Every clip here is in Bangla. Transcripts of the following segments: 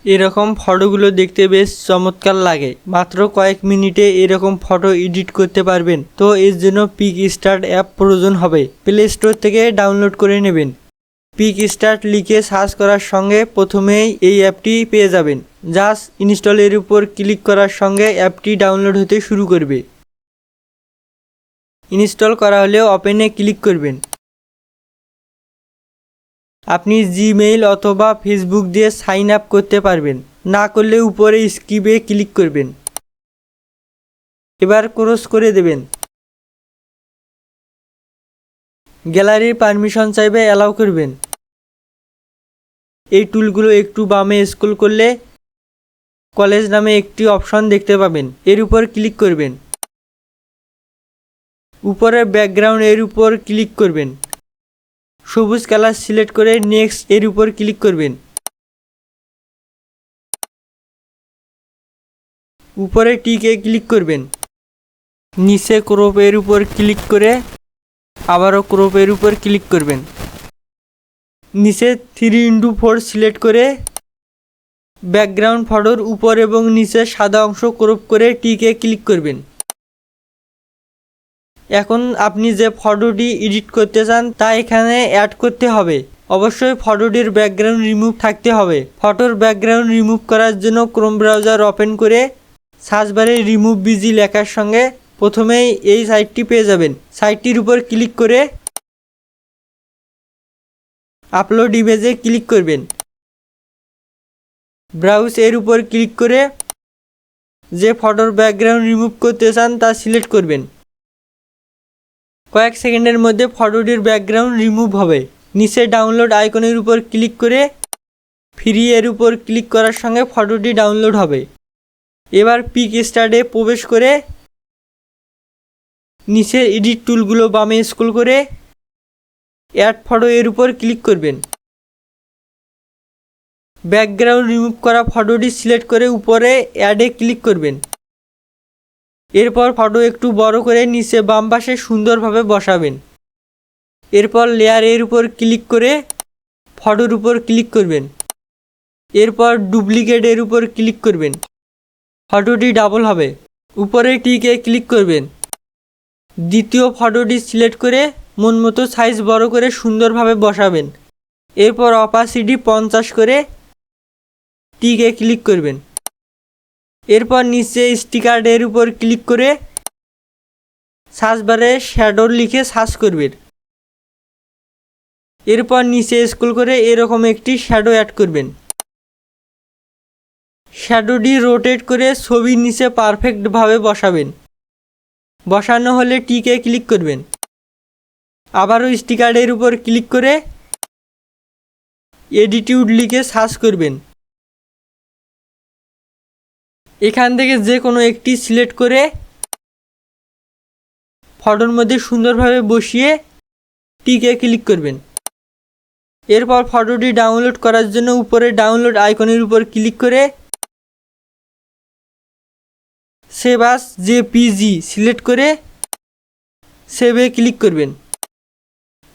এরকম ফটোগুলো দেখতে বেশ চমৎকার লাগে। মাত্র কয়েক মিনিটে এরকম ফটো এডিট করতে পারবেন। তো এর জন্য পিকস্টার্ট অ্যাপ প্রয়োজন হবে। প্লে স্টোর থেকে ডাউনলোড করে নেবেন। পিকস্টার্ট লিখে সার্চ করার সঙ্গে প্রথমেই এই অ্যাপটি পেয়ে যাবেন। জাস্ট ইনস্টলের উপর ক্লিক করার সঙ্গে অ্যাপটি ডাউনলোড হতে শুরু করবে। ইনস্টল করা হলে ওপেনে ক্লিক করবেন। আপনি জিমেইল অথবা ফেসবুক দিয়ে সাইন আপ করতে পারবেন। না করলে উপরে স্কিপে ক্লিক করবেন। এবার ক্রস করে দেবেন। গ্যালারির পারমিশন চাইবে অ্যালাউ করবেন। এই টুলগুলো একটু বামে স্ক্রল করলে কলেজ নামে একটি অপশন দেখতে পাবেন। এর উপর ক্লিক করবেন। উপরের ব্যাকগ্রাউন্ড এর উপর ক্লিক করবেন। সবুজ কালার সিলেক্ট করে নেক্সট এর উপর ক্লিক করবেন। উপরে টিকে ক্লিক করবেন। নিচে ক্রপ এর উপর ক্লিক করে আবারও ক্রপ এর উপর ক্লিক করবেন। নিচে 3x4 সিলেক্ট করে ব্যাকগ্রাউন্ড ফটোর উপর এবং নিচে সাদা অংশ ক্রপ করে টিকে ক্লিক করবেন। এখন আপনি যে ফটোটি এডিট করতে চান তা এখানে অ্যাড করতে হবে। অবশ্যই ফটোটির ব্যাকগ্রাউন্ড রিমুভ থাকতে হবে। ফটোর ব্যাকগ্রাউন্ড রিমুভ করার জন্য ক্রোম ব্রাউজার ওপেন করে সার্চ বারে রিমুভ বিজি লেখার সঙ্গে প্রথমেই এই সাইটটি পেয়ে যাবেন। সাইটটির উপর ক্লিক করে আপলোড ইমেজে ক্লিক করবেন। ব্রাউজ এর উপর ক্লিক করে যে ফটোর ব্যাকগ্রাউন্ড রিমুভ করতে চান তা সিলেক্ট করবেন। কয়েক সেকেন্ডের মধ্যে ফটোটির ব্যাকগ্রাউন্ড রিমুভ হবে। নিচে ডাউনলোড আইকনের উপর ক্লিক করে ফ্রি এর উপর ক্লিক করার সঙ্গে ফটোটি ডাউনলোড হবে। এবার পিকস্টার্টে প্রবেশ করে নিচের এডিট টুলগুলো বামে স্ক্রল করে অ্যাড ফটো এর উপর ক্লিক করবেন। ব্যাকগ্রাউন্ড রিমুভ করা ফটোটি সিলেক্ট করে উপরে অ্যাডে ক্লিক করবেন। এরপর ফটো একটু বড় করে নিচে বাম পাশে সুন্দরভাবে বসাবেন। এরপর লেয়ার এর উপর ক্লিক করে ফটোর উপর ক্লিক করবেন। এরপর ডুপ্লিকেট এর উপর ক্লিক করবেন। ফটোটি ডাবল হবে। উপরে টিকে ক্লিক করবেন। দ্বিতীয় ফটোটি সিলেক্ট করে মন মতো সাইজ বড় করে সুন্দরভাবে বসাবেন। এরপর অপাসিটি 50 করে টিকে ক্লিক করবেন। এরপর নিচে স্টিকার এর উপর ক্লিক করে সার্চ বারে শ্যাডো লিখে সার্চ করবেন। এরপর নিচে স্ক্রল করে এরকম একটি শ্যাডো অ্যাড করবেন। শ্যাডোটি রোটেট করে ছবির নিচে পারফেক্টভাবে বসাবেন। বসানো হলে টিকে ক্লিক করবেন। আবারও স্টিকারের উপর ক্লিক করে এডিটিউড লিখে সার্চ করবেন। এখান থেকে যে কোনো একটি সিলেক্ট করে ফটোর মধ্যে সুন্দরভাবে বসিয়ে টিকে ক্লিক করবেন। এরপর ফটোটি ডাউনলোড করার জন্য উপরে ডাউনলোড আইকনের উপর ক্লিক করে সেভ অ্যাজ জেপিজি সিলেক্ট করে সেভে ক্লিক করবেন।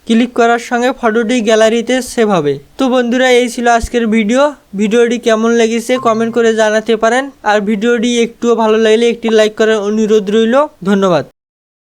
ক্লিক করার সঙ্গে ফটোটি গ্যালারিতে সেভ হবে। তো বন্ধুরা, এই ছিল আজকের ভিডিওটি কেমন লেগেছে কমেন্ট করে জানাতে পারেন। আর ভিডিওটি একটুও ভালো লাগলে একটি লাইক করার অনুরোধ রইল। ধন্যবাদ।